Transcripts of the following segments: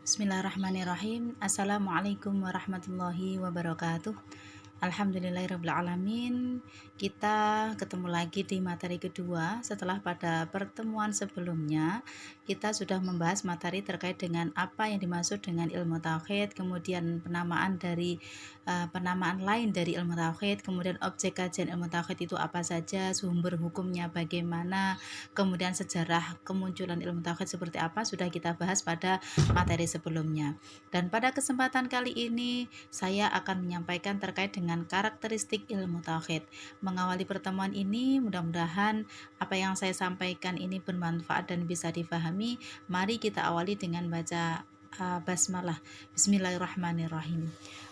Bismillahirrahmanirrahim. Assalamualaikum warahmatullahi wabarakatuh. Alhamdulillahirrabbilalamin. Kita ketemu lagi di materi kedua setelah pada pertemuan sebelumnya kita sudah membahas materi terkait dengan apa yang dimaksud dengan ilmu tauhid, kemudian penamaan lain dari ilmu tauhid, kemudian objek kajian ilmu tauhid itu apa saja, sumber hukumnya bagaimana, kemudian sejarah kemunculan ilmu tauhid seperti apa sudah kita bahas pada materi sebelumnya. Dan pada kesempatan kali ini saya akan menyampaikan terkait dengan karakteristik ilmu tauhid. Mengawali pertemuan ini, mudah-mudahan apa yang saya sampaikan ini bermanfaat dan bisa difahami. Mari kita awali dengan baca basmalah. Bismillahirrahmanirrahim.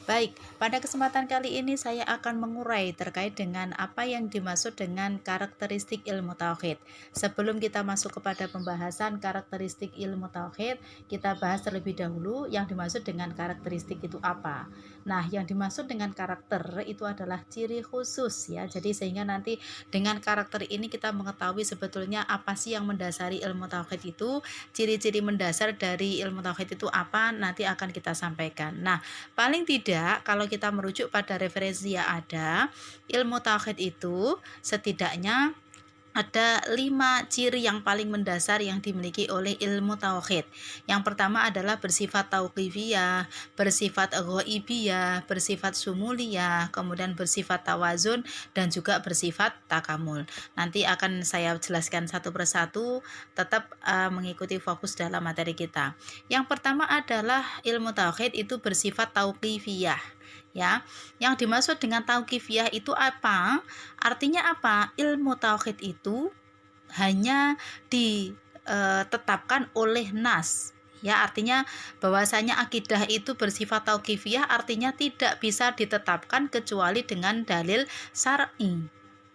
Baik, pada kesempatan kali ini saya akan mengurai terkait dengan apa yang dimaksud dengan karakteristik ilmu tauhid. Sebelum kita masuk kepada pembahasan karakteristik ilmu tauhid, kita bahas terlebih dahulu yang dimaksud dengan karakteristik itu apa. Nah, yang dimaksud dengan karakter itu adalah ciri khusus ya. Jadi sehingga nanti dengan karakter ini kita mengetahui sebetulnya apa sih yang mendasari ilmu tauhid itu, ciri-ciri mendasar dari ilmu tauhid itu apa, nanti akan kita sampaikan. Nah, paling tidak kalau kita merujuk pada referensi yang ada, ilmu tauhid itu setidaknya ada 5 ciri yang paling mendasar yang dimiliki oleh ilmu tauhid. Yang pertama adalah bersifat tauqifiyah, bersifat ghaibiyah, bersifat sumuliyah, kemudian bersifat tawazun, dan juga bersifat takamul. Nanti akan saya jelaskan satu persatu, tetap mengikuti fokus dalam materi kita. Yang pertama adalah ilmu tauhid itu bersifat tauqifiyah. Ya, yang dimaksud dengan tauqifiyah itu apa? Artinya apa? Ilmu tauhid itu hanya ditetapkan oleh nas. Ya, artinya bahwasanya akidah itu bersifat tauqifiyah artinya tidak bisa ditetapkan kecuali dengan dalil syar'i.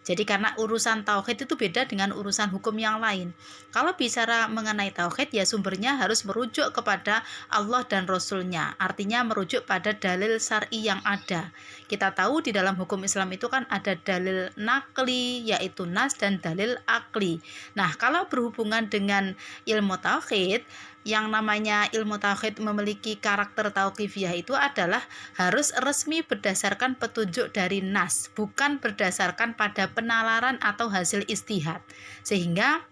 Jadi karena urusan tauhid itu beda dengan urusan hukum yang lain. Kalau bicara mengenai tauhid ya sumbernya harus merujuk kepada Allah dan Rasul-Nya. Artinya merujuk pada dalil syar'i yang ada. Kita tahu di dalam hukum Islam itu kan ada dalil nakli yaitu nas dan dalil akli. Nah, kalau berhubungan dengan ilmu tauhid, yang namanya ilmu tauhid memiliki karakter tauqifiyah itu adalah harus resmi berdasarkan petunjuk dari nas, bukan berdasarkan pada penalaran atau hasil istihad. Sehingga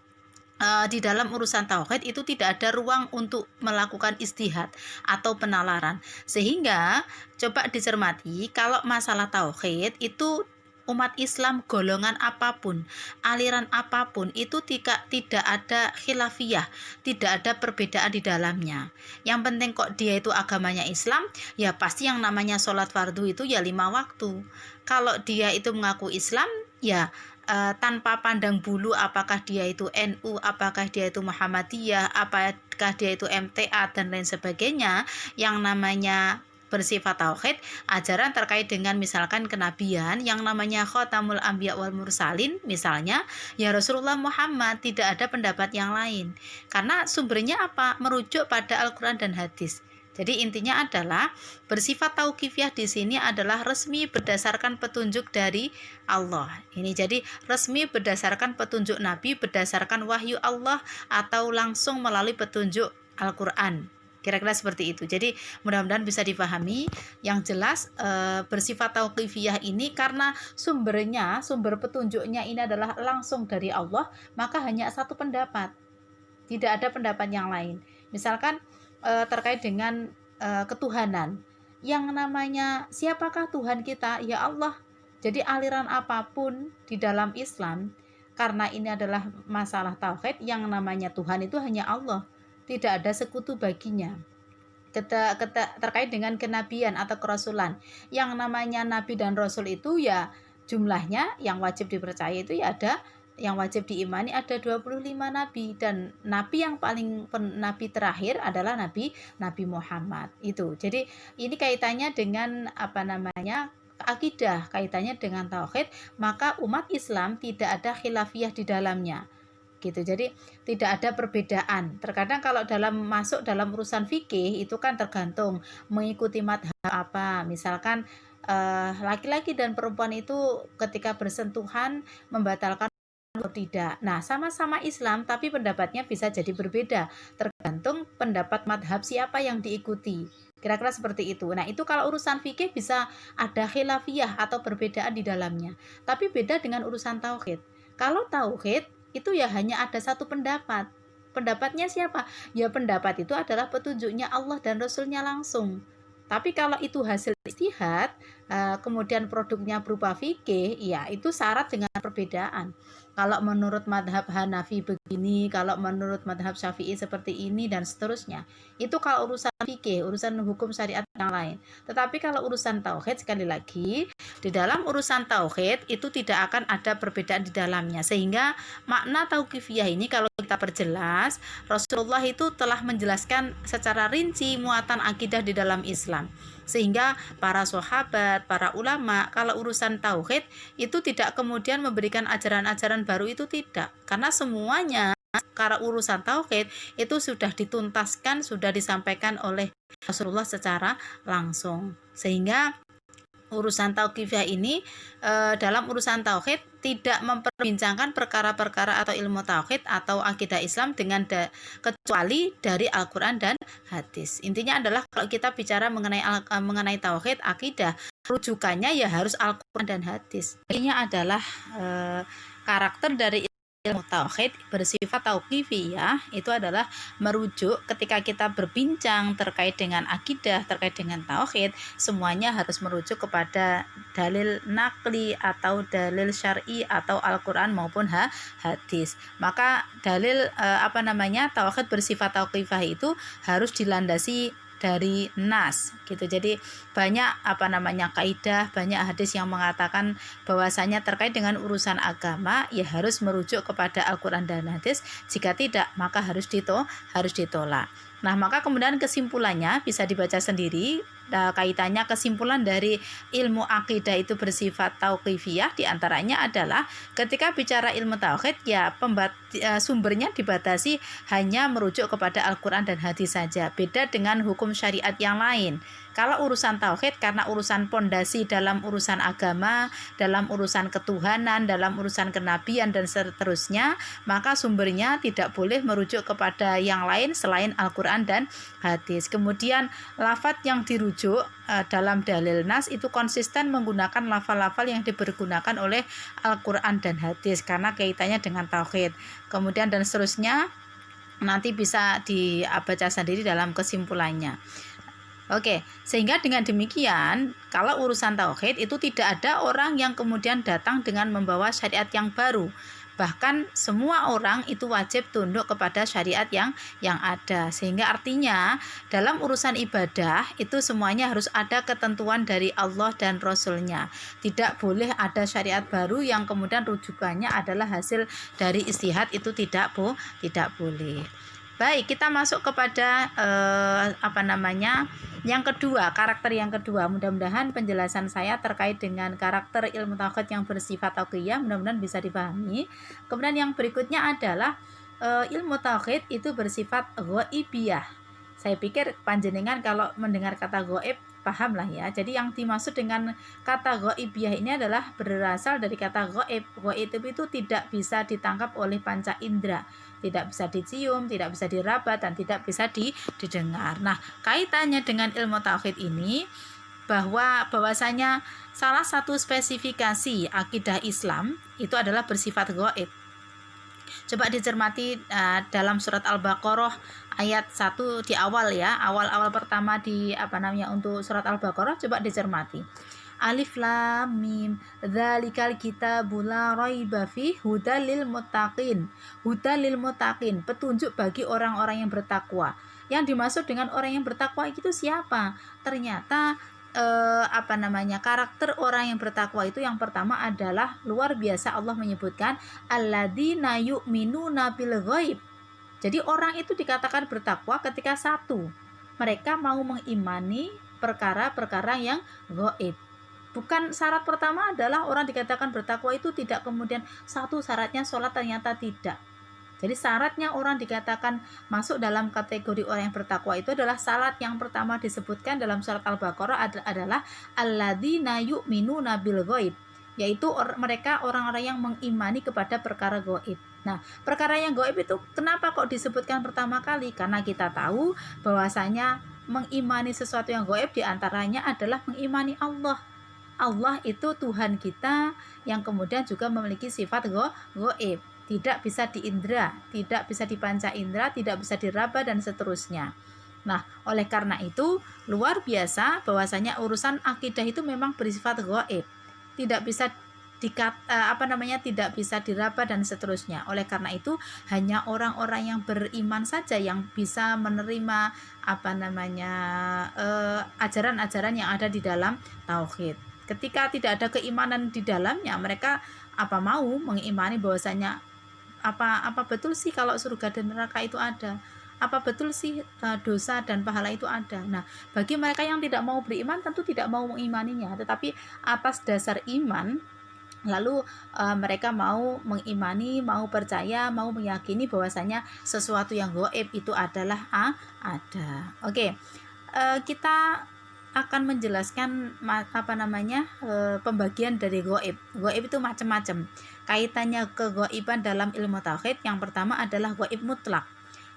di dalam urusan tauhid itu tidak ada ruang untuk melakukan istihad atau penalaran. Sehingga coba dicermati kalau masalah tauhid itu umat Islam golongan apapun, aliran apapun itu tidak ada khilafiyah, tidak ada perbedaan di dalamnya. Yang penting kok dia itu agamanya Islam, ya pasti yang namanya sholat fardu itu ya 5 waktu. Kalau dia itu mengaku Islam, ya tanpa pandang bulu apakah dia itu NU, apakah dia itu Muhammadiyah, apakah dia itu MTA dan lain sebagainya, yang namanya bersifat tauhid, ajaran terkait dengan misalkan kenabian yang namanya Khatamul Anbiya wal Mursalin misalnya, ya Rasulullah Muhammad, tidak ada pendapat yang lain. Karena sumbernya apa? Merujuk pada Al-Qur'an dan hadis. Jadi intinya adalah bersifat tauqifiyah di sini adalah resmi berdasarkan petunjuk dari Allah. Ini jadi resmi berdasarkan petunjuk Nabi, berdasarkan wahyu Allah atau langsung melalui petunjuk Al-Qur'an. Kira-kira seperti itu. Jadi mudah-mudahan bisa dipahami. Yang jelas bersifat tauqifiyah ini karena sumber petunjuknya ini adalah langsung dari Allah, maka hanya satu pendapat. Tidak ada pendapat yang lain. Misalkan terkait dengan ketuhanan. Yang namanya siapakah Tuhan kita? Ya Allah. Jadi aliran apapun di dalam Islam, karena ini adalah masalah tauhid, yang namanya Tuhan itu hanya Allah. Tidak ada sekutu baginya. Terkait dengan kenabian atau kerasulan, yang namanya nabi dan rasul itu ya jumlahnya yang wajib dipercaya itu ya ada, yang wajib diimani ada 25 nabi, dan nabi yang paling nabi terakhir adalah Nabi Muhammad itu. Jadi ini kaitannya dengan apa namanya akidah, kaitannya dengan tauhid, maka umat Islam tidak ada khilafiyah di dalamnya gitu. Jadi tidak ada perbedaan. Terkadang kalau masuk dalam urusan fikih itu kan tergantung mengikuti madhab apa. Misalkan laki-laki dan perempuan itu ketika bersentuhan membatalkan atau tidak. Nah, sama-sama Islam tapi pendapatnya bisa jadi berbeda, tergantung pendapat madhab siapa yang diikuti. Kira-kira seperti itu. Nah, itu kalau urusan fikih bisa ada khilafiyah atau perbedaan di dalamnya. Tapi beda dengan urusan tauhid. Kalau tauhid itu ya hanya ada satu pendapat. Pendapatnya siapa? Ya pendapat itu adalah petunjuknya Allah dan Rasulnya langsung. Tapi kalau itu hasil ijtihad, kemudian produknya berupa fikih, ya itu syarat dengan perbedaan. Kalau menurut madhab Hanafi begini, kalau menurut madhab Syafi'i seperti ini, dan seterusnya. Itu kalau urusan fikih, urusan hukum syariat yang lain. Tetapi kalau urusan tauhid, sekali lagi, di dalam urusan tauhid itu tidak akan ada perbedaan di dalamnya. Sehingga makna tauqifiyah ini kalau kita perjelas, Rasulullah itu telah menjelaskan secara rinci muatan akidah di dalam Islam. Sehingga para sahabat, para ulama, kalau urusan tauhid itu tidak kemudian memberikan ajaran-ajaran baru, itu tidak. Karena semuanya karena urusan tauhid itu sudah dituntaskan, sudah disampaikan oleh Rasulullah secara langsung. Sehingga urusan tauqifiyah ini dalam urusan tauhid tidak memperbincangkan perkara-perkara atau ilmu tauhid atau akidah Islam dengan kecuali dari Al-Quran dan hadis. Intinya adalah kalau kita bicara mengenai tauhid, akidah, rujukannya ya harus Al-Quran dan hadis. Ini adalah karakter dari ilmu tauhid bersifat tauqifiyah, itu adalah merujuk ketika kita berbincang terkait dengan akidah, terkait dengan tauhid, semuanya harus merujuk kepada dalil nakli atau dalil syar'i atau Al-Quran maupun hadis. Maka dalil tauhid bersifat tauqifiyah itu harus dilandasi dari nas gitu. Jadi banyak kaidah, banyak hadis yang mengatakan bahwasanya terkait dengan urusan agama ya harus merujuk kepada Al-Quran dan hadis. Jika tidak, maka harus ditolak. Nah, maka kemudian kesimpulannya bisa dibaca sendiri. Kaitannya kesimpulan dari ilmu akidah itu bersifat tauqifiyah diantaranya adalah ketika bicara ilmu tauhid ya sumbernya dibatasi hanya merujuk kepada Al-Quran dan hadis saja. Beda dengan hukum syariat yang lain. Kalau urusan tauhid karena urusan pondasi dalam urusan agama, dalam urusan ketuhanan, dalam urusan kenabian dan seterusnya, maka sumbernya tidak boleh merujuk kepada yang lain selain Al-Quran dan hadis. Kemudian lafadz yang dirujuk dalam dalil nas itu konsisten menggunakan lafal-lafal yang dipergunakan oleh Al-Quran dan hadis karena kaitannya dengan tauhid. Kemudian dan seterusnya nanti bisa dibaca sendiri dalam kesimpulannya. Oke, sehingga dengan demikian kalau urusan tauhid itu tidak ada orang yang kemudian datang dengan membawa syariat yang baru. Bahkan semua orang itu wajib tunduk kepada syariat yang ada. Sehingga artinya dalam urusan ibadah itu semuanya harus ada ketentuan dari Allah dan Rasulnya. Tidak boleh ada syariat baru yang kemudian rujukannya adalah hasil dari ijtihad, itu tidak boleh. Baik, kita masuk kepada yang kedua, karakter yang kedua. Mudah-mudahan penjelasan saya terkait dengan karakter ilmu tauhid yang bersifat tauqifiyah mudah-mudahan bisa dipahami. Kemudian yang berikutnya adalah ilmu tauhid itu bersifat ghaibiyah. Saya pikir panjenengan kalau mendengar kata ghaib paham lah ya. Jadi yang dimaksud dengan kata ghaibiyah ini adalah berasal dari kata ghaib. Ghaib itu tidak bisa ditangkap oleh panca indera, tidak bisa dicium, tidak bisa diraba, dan tidak bisa didengar. Nah, kaitannya dengan ilmu tauhid ini bahwasanya salah satu spesifikasi akidah Islam itu adalah bersifat ghaib. Coba dicermati dalam surat Al-Baqarah ayat 1 di awal ya, awal pertama di untuk surat Al-Baqarah, coba dicermati. Alif lam mim dzalikal kitabul la raiba fihi hudal lil muttaqin. Hudal lil muttaqin, petunjuk bagi orang-orang yang bertakwa. Yang dimaksud dengan orang yang bertakwa itu siapa? Ternyata karakter orang yang bertakwa itu yang pertama adalah luar biasa, Allah menyebutkan alladzina yu'minuna bil ghaib. Jadi orang itu dikatakan bertakwa ketika satu, mereka mau mengimani perkara-perkara yang ghaib. Bukan syarat pertama adalah orang dikatakan bertakwa itu tidak kemudian satu syaratnya sholat, ternyata tidak. Jadi syaratnya orang dikatakan masuk dalam kategori orang yang bertakwa itu adalah syarat yang pertama disebutkan dalam surat Al-Baqarah adalah alladzina yu'minuna bil ghaib. yaitu mereka orang-orang yang mengimani kepada perkara gaib. Nah, perkara yang gaib itu kenapa kok disebutkan pertama kali? Karena kita tahu bahwasanya mengimani sesuatu yang gaib diantaranya adalah mengimani Allah. Allah itu Tuhan kita yang kemudian juga memiliki sifat gaib, tidak bisa diindra, tidak bisa dipanca indera, tidak bisa diraba dan seterusnya. Nah, oleh karena itu luar biasa bahwasanya urusan akidah itu memang bersifat gaib, tidak bisa tidak bisa diraba dan seterusnya. Oleh karena itu hanya orang-orang yang beriman saja yang bisa menerima ajaran-ajaran yang ada di dalam tauhid. Ketika tidak ada keimanan di dalamnya, mereka mau mengimani bahwasanya apa betul sih kalau surga dan neraka itu ada? Apa betul sih dosa dan pahala itu ada? Nah, bagi mereka yang tidak mau beriman tentu tidak mau mengimaninya, tetapi atas dasar iman lalu mereka mau mengimani, mau percaya, mau meyakini bahwasanya sesuatu yang gaib itu adalah ada. Oke. Kita akan menjelaskan pembagian dari gaib. Gaib itu macam-macam. Kaitannya kegaiban dalam ilmu tauhid, yang pertama adalah gaib mutlak.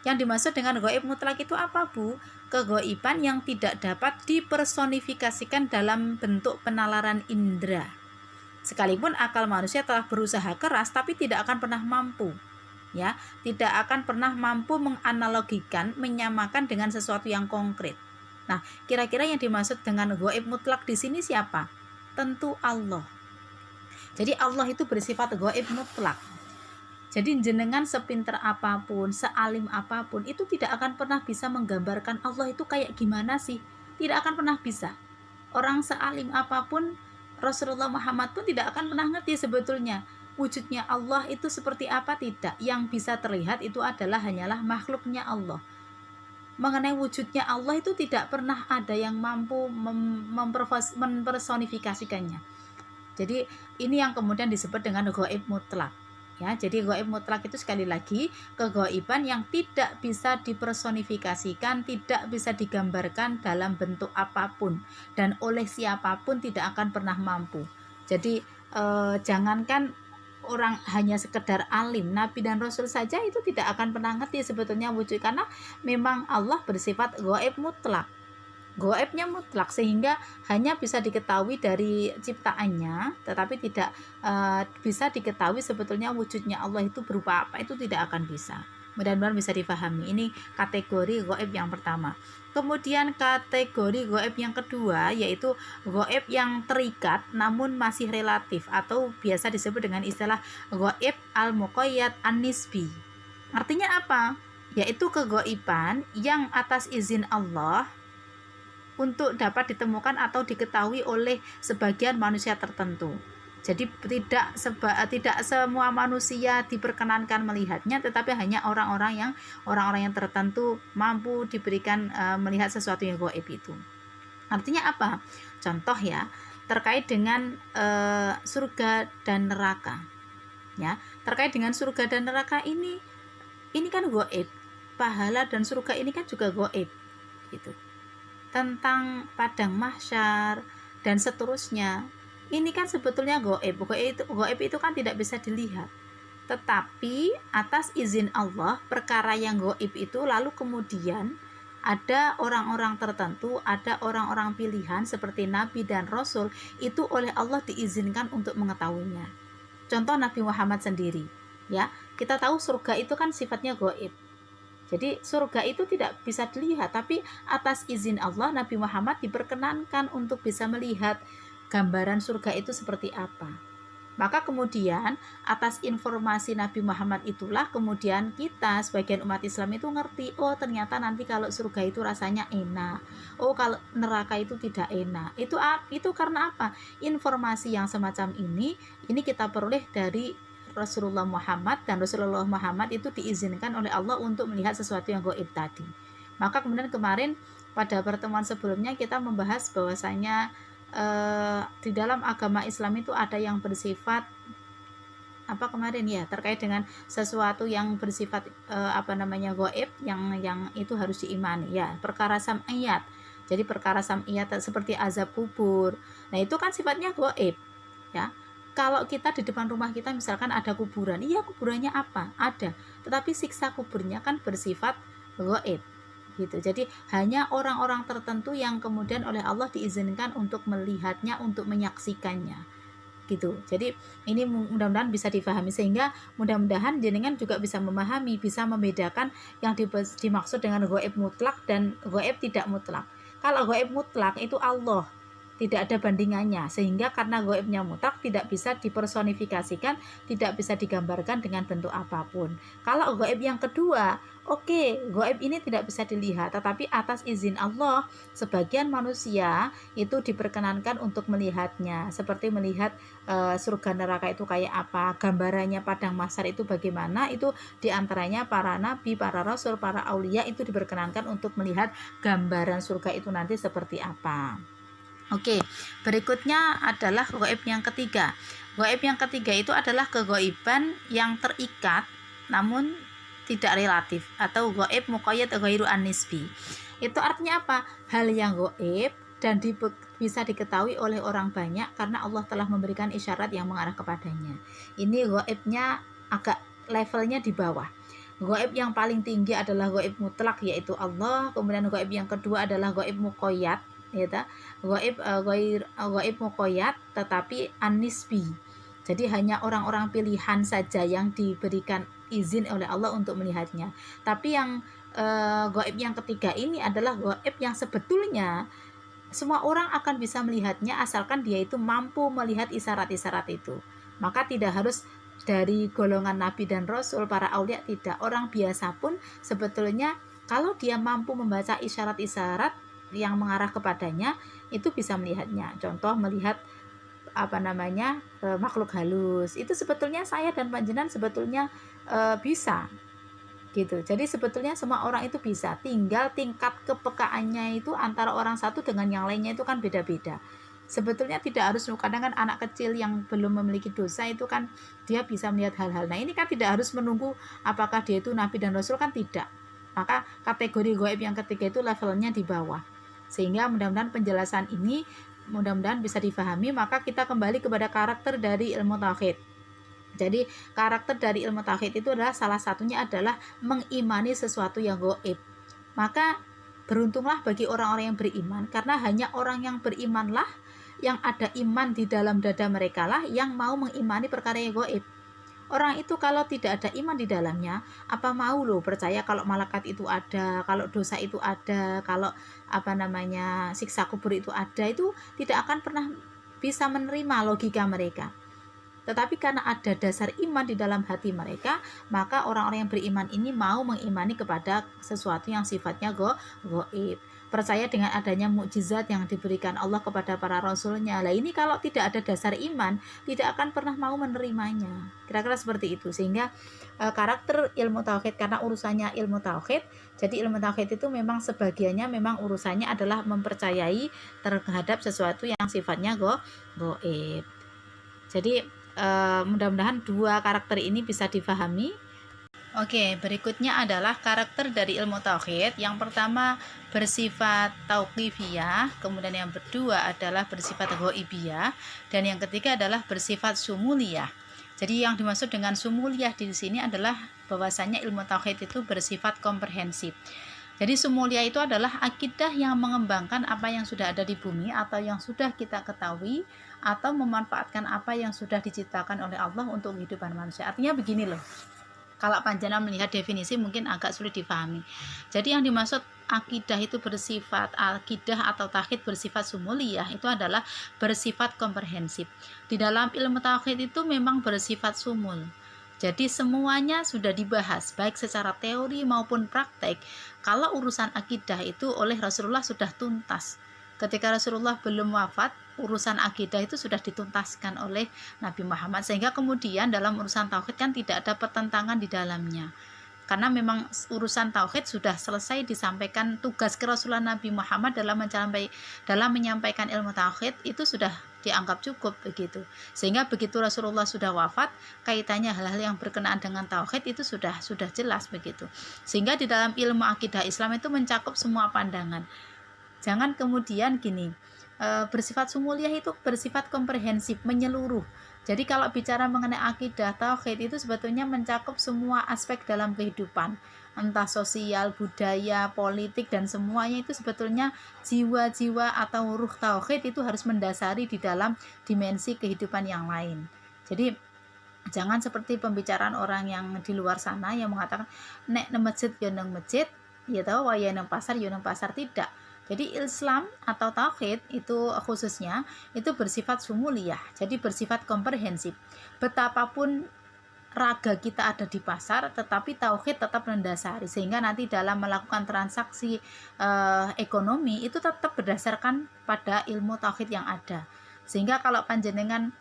Yang dimaksud dengan gaib mutlak itu apa, Bu? Kegaiban yang tidak dapat dipersonifikasikan dalam bentuk penalaran indera. Sekalipun akal manusia telah berusaha keras, tapi tidak akan pernah mampu. Ya, tidak akan pernah mampu menganalogikan, menyamakan dengan sesuatu yang konkret. Nah, kira-kira yang dimaksud dengan gaib mutlak di sini siapa? Tentu Allah. Jadi Allah itu bersifat gaib mutlak. Jadi jenengan sepinter apapun, sealim apapun, itu tidak akan pernah bisa menggambarkan Allah itu kayak gimana sih. Tidak akan pernah bisa. Orang sealim apapun, Rasulullah Muhammad pun tidak akan pernah ngerti sebetulnya wujudnya Allah itu seperti apa. Tidak. Yang bisa terlihat itu hanyalah makhluknya Allah. Mengenai wujudnya Allah itu tidak pernah ada yang mampu mempersonifikasikannya. Jadi ini yang kemudian disebut dengan gaib mutlak. Ya, jadi gaib mutlak itu sekali lagi kegaiban yang tidak bisa dipersonifikasikan, tidak bisa digambarkan dalam bentuk apapun dan oleh siapapun tidak akan pernah mampu. Jadi jangankan orang hanya sekedar alim, nabi dan rasul saja itu tidak akan pernah ngerti sebetulnya wujud, karena memang Allah bersifat gaib mutlak. Gaibnya mutlak sehingga hanya bisa diketahui dari ciptaannya, tetapi tidak bisa diketahui sebetulnya wujudnya Allah itu berupa apa, itu tidak akan bisa. Mudah-mudahan bisa dipahami. Ini kategori gaib yang pertama. Kemudian kategori gaib yang kedua yaitu gaib yang terikat namun masih relatif, atau biasa disebut dengan istilah gaib al-muqayyad an-nisbi. Artinya apa? Yaitu kegaiban yang atas izin Allah untuk dapat ditemukan atau diketahui oleh sebagian manusia tertentu. Jadi tidak semua manusia diperkenankan melihatnya, tetapi hanya orang-orang yang tertentu mampu diberikan melihat sesuatu yang gaib itu. Artinya apa? Contoh ya, terkait dengan surga dan neraka. Ya, terkait dengan surga dan neraka ini kan gaib. Pahala dan surga ini kan juga gaib gitu. Tentang padang mahsyar dan seterusnya, ini kan sebetulnya gaib. Gaib itu kan tidak bisa dilihat, tetapi atas izin Allah perkara yang gaib itu lalu kemudian ada orang-orang tertentu, ada orang-orang pilihan seperti nabi dan rasul, itu oleh Allah diizinkan untuk mengetahuinya. Contoh Nabi Muhammad sendiri, ya, kita tahu surga itu kan sifatnya gaib. Jadi surga itu tidak bisa dilihat, tapi atas izin Allah Nabi Muhammad diperkenankan untuk bisa melihat gambaran surga itu seperti apa. Maka kemudian atas informasi Nabi Muhammad itulah kemudian kita sebagian umat Islam itu ngerti, oh ternyata nanti kalau surga itu rasanya enak, oh kalau neraka itu tidak enak. Itu karena apa? Informasi yang semacam ini kita peroleh dari Rasulullah Muhammad, dan Rasulullah Muhammad itu diizinkan oleh Allah untuk melihat sesuatu yang gaib tadi. Maka kemudian kemarin pada pertemuan sebelumnya kita membahas bahwasanya di dalam agama Islam itu ada yang bersifat terkait dengan sesuatu yang bersifat gaib yang itu harus diimani, ya, perkara sam'iyat. Jadi perkara sam'iyat seperti azab kubur. Nah, itu kan sifatnya gaib, ya. kalau kita di depan rumah kita misalkan ada kuburan, iya kuburannya apa? Ada, tetapi siksa kuburnya kan bersifat gaib gitu. Jadi hanya orang-orang tertentu yang kemudian oleh Allah diizinkan untuk melihatnya, untuk menyaksikannya gitu. Jadi ini mudah-mudahan bisa difahami, sehingga mudah-mudahan jenengan juga bisa memahami, bisa membedakan yang dimaksud dengan gaib mutlak dan gaib tidak mutlak. Kalau gaib mutlak itu Allah, tidak ada bandingannya, sehingga karena gaibnya mutlak tidak bisa dipersonifikasikan, tidak bisa digambarkan dengan bentuk apapun. Kalau gaib yang kedua, oke, gaib ini tidak bisa dilihat, tetapi atas izin Allah sebagian manusia itu diperkenankan untuk melihatnya, seperti melihat surga neraka itu kayak apa, gambarannya padang mahsyar itu bagaimana. Itu diantaranya para nabi, para rasul, para aulia itu diperkenankan untuk melihat gambaran surga itu nanti seperti apa. Oke, berikutnya adalah gaib yang ketiga. Gaib yang ketiga itu adalah kegaiban yang terikat namun tidak relatif, atau gaib muqayyad ghairu an-nisbi. Itu artinya apa? Hal yang gaib dan bisa diketahui oleh orang banyak karena Allah telah memberikan isyarat yang mengarah kepadanya. Ini gaibnya agak levelnya di bawah. Gaib yang paling tinggi adalah gaib mutlak, yaitu Allah. Kemudian gaib yang kedua adalah gaib muqayyad, ya, gaib muqayyad tetapi an-nisbi. Jadi hanya orang-orang pilihan saja yang diberikan izin oleh Allah untuk melihatnya. Tapi yang gaib yang ketiga ini adalah gaib yang sebetulnya semua orang akan bisa melihatnya asalkan dia itu mampu melihat isyarat-isyarat itu. Maka tidak harus dari golongan nabi dan rasul, para aulia, tidak. Orang biasa pun sebetulnya kalau dia mampu membaca isyarat-isyarat yang mengarah kepadanya itu bisa melihatnya. Contoh melihat makhluk halus, itu sebetulnya saya dan panjenengan sebetulnya bisa gitu. Jadi sebetulnya semua orang itu bisa, tinggal tingkat kepekaannya itu antara orang satu dengan yang lainnya itu kan beda-beda. Sebetulnya tidak harus, kadang kan anak kecil yang belum memiliki dosa itu kan dia bisa melihat hal-hal. Nah ini kan tidak harus menunggu apakah dia itu nabi dan rasul, kan tidak. Maka kategori gaib yang ketiga itu levelnya di bawah. Sehingga mudah-mudahan penjelasan ini mudah-mudahan bisa difahami. Maka kita kembali kepada karakter dari ilmu tauhid. Jadi karakter dari ilmu tauhid itu adalah salah satunya adalah mengimani sesuatu yang gaib. Maka beruntunglah bagi orang-orang yang beriman, karena hanya orang yang berimanlah, yang ada iman di dalam dada mereka lah yang mau mengimani perkara yang gaib. Orang itu kalau tidak ada iman di dalamnya, apa mau loh percaya kalau malaikat itu ada, kalau dosa itu ada, kalau siksa kubur itu ada, itu tidak akan pernah bisa menerima logika mereka. Tetapi karena ada dasar iman di dalam hati mereka, maka orang-orang yang beriman ini mau mengimani kepada sesuatu yang sifatnya gaib. Percaya dengan adanya mukjizat yang diberikan Allah kepada para rasulnya. Lah ini kalau tidak ada dasar iman, tidak akan pernah mau menerimanya. Kira-kira seperti itu. Sehingga karakter ilmu tauhid, karena urusannya ilmu tauhid, jadi ilmu tauhid itu memang sebagiannya memang urusannya adalah mempercayai terhadap sesuatu yang sifatnya gaib. Jadi mudah-mudahan dua karakter ini bisa difahami. Oke, berikutnya adalah karakter dari ilmu tauhid. Yang pertama bersifat tauqifiyah, kemudian yang kedua adalah bersifat ghaibiyah, dan yang ketiga adalah bersifat sumuliyah. Jadi yang dimaksud dengan sumuliyah di sini adalah bahwasanya ilmu tauhid itu bersifat komprehensif. Jadi sumuliyah itu adalah akidah yang mengembangkan apa yang sudah ada di bumi atau yang sudah kita ketahui, atau memanfaatkan apa yang sudah diciptakan oleh Allah untuk kehidupan manusia. Artinya begini loh, kalau panjenengan melihat definisi mungkin agak sulit difahami. Jadi yang dimaksud akidah itu bersifat, akidah atau tauhid bersifat sumuliyah itu adalah bersifat komprehensif. Di dalam ilmu tauhid itu memang bersifat sumul. Jadi semuanya sudah dibahas baik secara teori maupun praktek. Kalau urusan akidah itu oleh Rasulullah sudah tuntas. Ketika Rasulullah belum wafat, urusan akidah itu sudah dituntaskan oleh Nabi Muhammad, sehingga kemudian dalam urusan tauhid kan tidak ada pertentangan di dalamnya, karena memang urusan tauhid sudah selesai disampaikan. Tugas kerasulan Nabi Muhammad dalam menyampaikan ilmu tauhid itu sudah dianggap cukup begitu, sehingga begitu Rasulullah sudah wafat, kaitannya hal-hal yang berkenaan dengan tauhid itu sudah jelas begitu. Sehingga di dalam ilmu akidah Islam itu mencakup semua pandangan. Jangan kemudian gini, bersifat sumuliyah itu bersifat komprehensif, menyeluruh. Jadi kalau bicara mengenai akidah tauhid itu sebetulnya mencakup semua aspek dalam kehidupan, entah sosial, budaya, politik, dan semuanya itu sebetulnya jiwa-jiwa atau ruh tauhid itu harus mendasari di dalam dimensi kehidupan yang lain. Jadi jangan seperti pembicaraan orang yang di luar sana yang mengatakan nek nang masjid ya nang masjid, ya tahu waya nang pasar ya nang pasar, tidak. Jadi Islam atau tauhid itu khususnya itu bersifat sumuliyah, jadi bersifat komprehensif. Betapapun raga kita ada di pasar, tetapi tauhid tetap mendasari, sehingga nanti dalam melakukan transaksi ekonomi itu tetap berdasarkan pada ilmu tauhid yang ada. Sehingga kalau panjenengan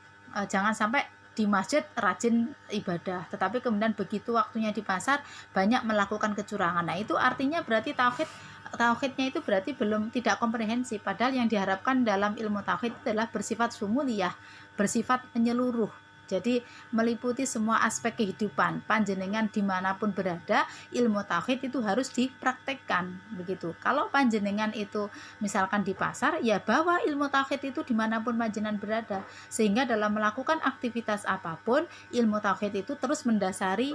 jangan sampai di masjid rajin ibadah, tetapi kemudian begitu waktunya di pasar banyak melakukan kecurangan. Nah, itu artinya berarti tauhidnya itu berarti belum tidak komprehensif. Padahal yang diharapkan dalam ilmu tauhid adalah bersifat sumuliyah, bersifat menyeluruh. Jadi meliputi semua aspek kehidupan. Panjenengan dimanapun berada, ilmu tauhid itu harus dipraktekkan begitu. Kalau panjenengan itu misalkan di pasar, ya bawa ilmu tauhid itu dimanapun panjenengan berada, sehingga dalam melakukan aktivitas apapun, ilmu tauhid itu terus mendasari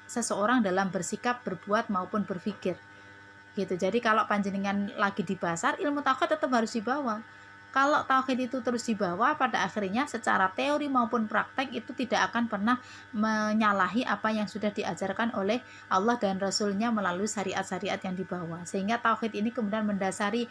seseorang dalam bersikap, berbuat maupun berpikir gitu. Jadi kalau panjenengan lagi di pasar, ilmu tauhid tetap harus dibawa. Kalau tauhid itu terus dibawa, pada akhirnya secara teori maupun praktek itu tidak akan pernah menyalahi apa yang sudah diajarkan oleh Allah dan Rasulnya melalui syariat-syariat yang dibawa. Sehingga tauhid ini kemudian mendasari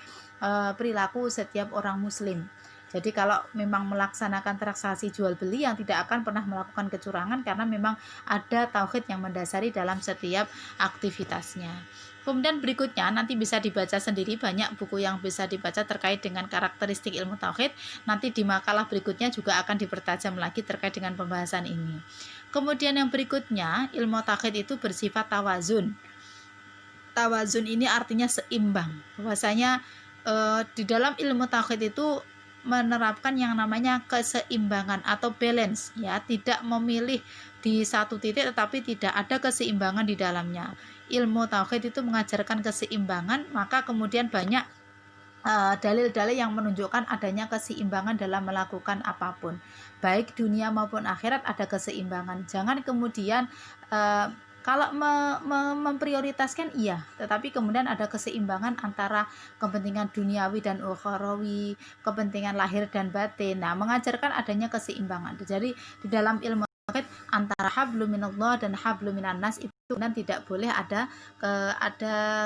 perilaku setiap orang muslim. Jadi kalau memang melaksanakan transaksi jual beli yang tidak akan pernah melakukan kecurangan, karena memang ada tauhid yang mendasari dalam setiap aktivitasnya. Kemudian berikutnya nanti bisa dibaca sendiri, banyak buku yang bisa dibaca terkait dengan karakteristik ilmu tauhid. Nanti di makalah berikutnya juga akan dipertajam lagi terkait dengan pembahasan ini. Kemudian yang berikutnya, ilmu tauhid itu bersifat tawazun. Tawazun ini artinya seimbang. Bahwasanya di dalam ilmu tauhid itu menerapkan yang namanya keseimbangan atau balance, ya, tidak memilih di satu titik, tetapi tidak ada keseimbangan di dalamnya. Ilmu tauhid itu mengajarkan keseimbangan, maka kemudian banyak dalil-dalil yang menunjukkan adanya keseimbangan dalam melakukan apapun, baik dunia maupun akhirat ada keseimbangan. Jangan kemudian kalau memprioritaskan iya, tetapi kemudian ada keseimbangan antara kepentingan duniawi dan ukhrawi, kepentingan lahir dan batin. Nah, mengajarkan adanya keseimbangan. Jadi di dalam ilmu tauhid antara hablum minallah dan hablum minan nas itu kemudian tidak boleh ada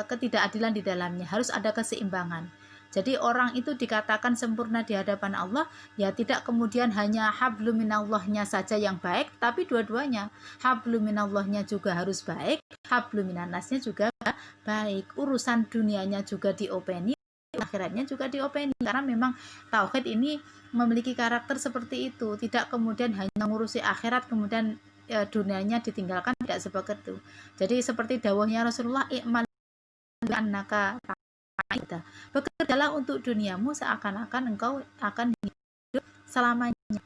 ketidakadilan di dalamnya, harus ada keseimbangan. Jadi orang itu dikatakan sempurna di hadapan Allah, ya tidak kemudian hanya hablum minallahnya saja yang baik, tapi dua-duanya. Hablum minallahnya juga harus baik, hablum minannasnya juga baik. Urusan dunianya juga diopeni, akhiratnya juga diopeni, karena memang tauhid ini memiliki karakter seperti itu, tidak kemudian hanya mengurusi akhirat kemudian dunianya ditinggalkan, tidak seperti itu. Jadi seperti dawuhnya Rasulullah, i'mal annaka kita, bekerjalah untuk duniamu seakan-akan engkau akan hidup selamanya.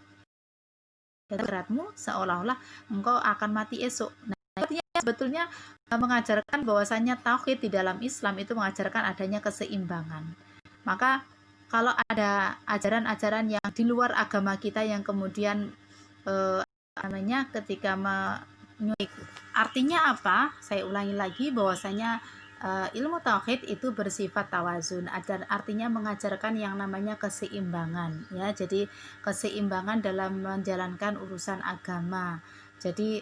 Beratmu seolah-olah engkau akan mati esok. Nah, artinya sebetulnya mengajarkan bahwasanya tauhid di dalam Islam itu mengajarkan adanya keseimbangan. Maka kalau ada ajaran-ajaran yang di luar agama kita yang kemudian ketika artinya apa? Saya ulangi lagi bahwasanya ilmu tauhid itu bersifat tawazun, artinya mengajarkan yang namanya keseimbangan, ya. Jadi keseimbangan dalam menjalankan urusan agama. Jadi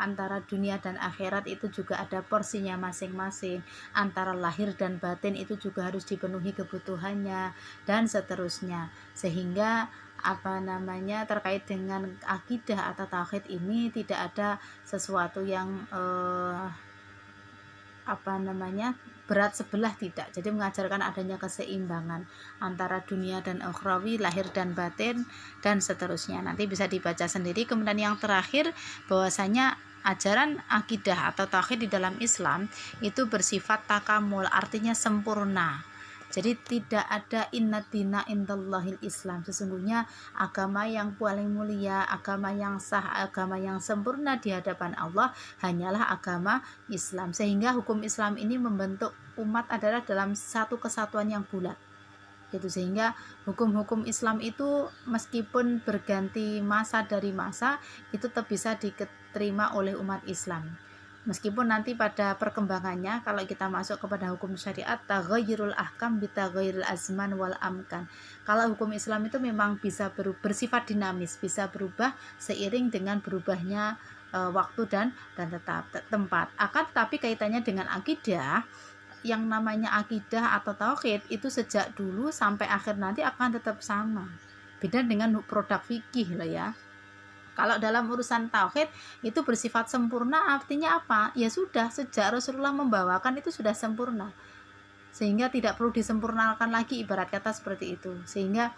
antara dunia dan akhirat itu juga ada porsinya masing-masing. Antara lahir dan batin itu juga harus dipenuhi kebutuhannya dan seterusnya. Sehingga terkait dengan akidah atau tauhid ini tidak ada sesuatu yang berat sebelah, tidak. Jadi mengajarkan adanya keseimbangan antara dunia dan ukhrawi, lahir dan batin dan seterusnya. Nanti bisa dibaca sendiri. Kemudian yang terakhir, bahwasanya ajaran akidah atau tauhid di dalam Islam itu bersifat takamul, artinya sempurna. Jadi tidak ada inna dina indallahil Islam. Sesungguhnya agama yang paling mulia, agama yang sah, agama yang sempurna di hadapan Allah hanyalah agama Islam. Sehingga hukum Islam ini membentuk umat adalah dalam satu kesatuan yang bulat. gitu. Sehingga hukum-hukum Islam itu meskipun berganti masa dari masa itu tetap bisa diterima oleh umat Islam. Meskipun nanti pada perkembangannya kalau kita masuk kepada hukum syariat taghayyurul ahkam bitaghayyuril azman wal amkan. Kalau hukum Islam itu memang bisa bersifat dinamis, bisa berubah seiring dengan berubahnya waktu dan tempat. Akan tetapi kaitannya dengan akidah, yang namanya akidah atau tauhid itu sejak dulu sampai akhir nanti akan tetap sama. Beda dengan produk fikih lah ya. Kalau dalam urusan tauhid itu bersifat sempurna, artinya apa? Ya sudah, sejak Rasulullah membawakan itu sudah sempurna. Sehingga tidak perlu disempurnakan lagi, ibarat kata seperti itu. Sehingga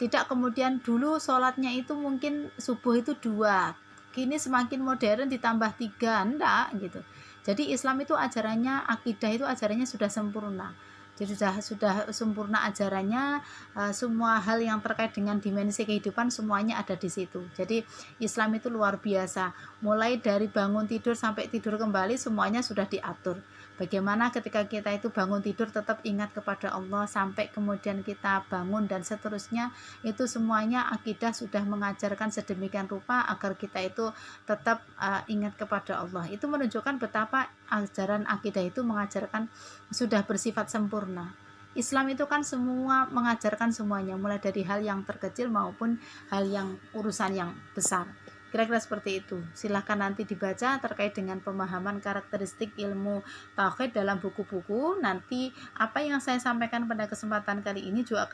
tidak kemudian dulu sholatnya itu mungkin subuh itu 2, kini semakin modern ditambah 3, enggak gitu. Jadi Islam itu ajarannya, akidah itu ajarannya sudah sempurna. Jadi sudah sempurna ajarannya, semua hal yang terkait dengan dimensi kehidupan semuanya ada di situ. Jadi Islam itu luar biasa. Mulai dari bangun tidur sampai tidur kembali semuanya sudah diatur. Bagaimana ketika kita itu bangun tidur tetap ingat kepada Allah sampai kemudian kita bangun dan seterusnya, itu semuanya akidah sudah mengajarkan sedemikian rupa agar kita itu tetap ingat kepada Allah. Itu menunjukkan betapa ajaran akidah itu mengajarkan sudah bersifat sempurna. Islam itu kan semua mengajarkan semuanya, mulai dari hal yang terkecil maupun hal yang urusan yang besar. Kira-kira seperti itu. Silahkan nanti dibaca terkait dengan pemahaman karakteristik ilmu tauhid dalam buku-buku. Nanti apa yang saya sampaikan pada kesempatan kali ini juga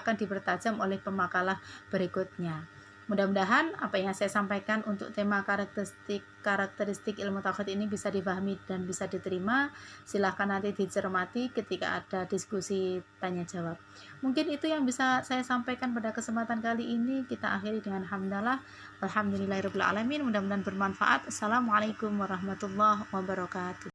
akan dipertajam oleh pemakalah berikutnya. Mudah-mudahan apa yang saya sampaikan untuk tema karakteristik ilmu tauhid ini bisa dipahami dan bisa diterima. Silahkan nanti dicermati ketika ada diskusi tanya jawab. Mungkin itu yang bisa saya sampaikan pada kesempatan kali ini. Kita akhiri dengan hamdalah. Alhamdulillahirabbil alamin. Mudah-mudahan bermanfaat. Assalamualaikum warahmatullahi wabarakatuh.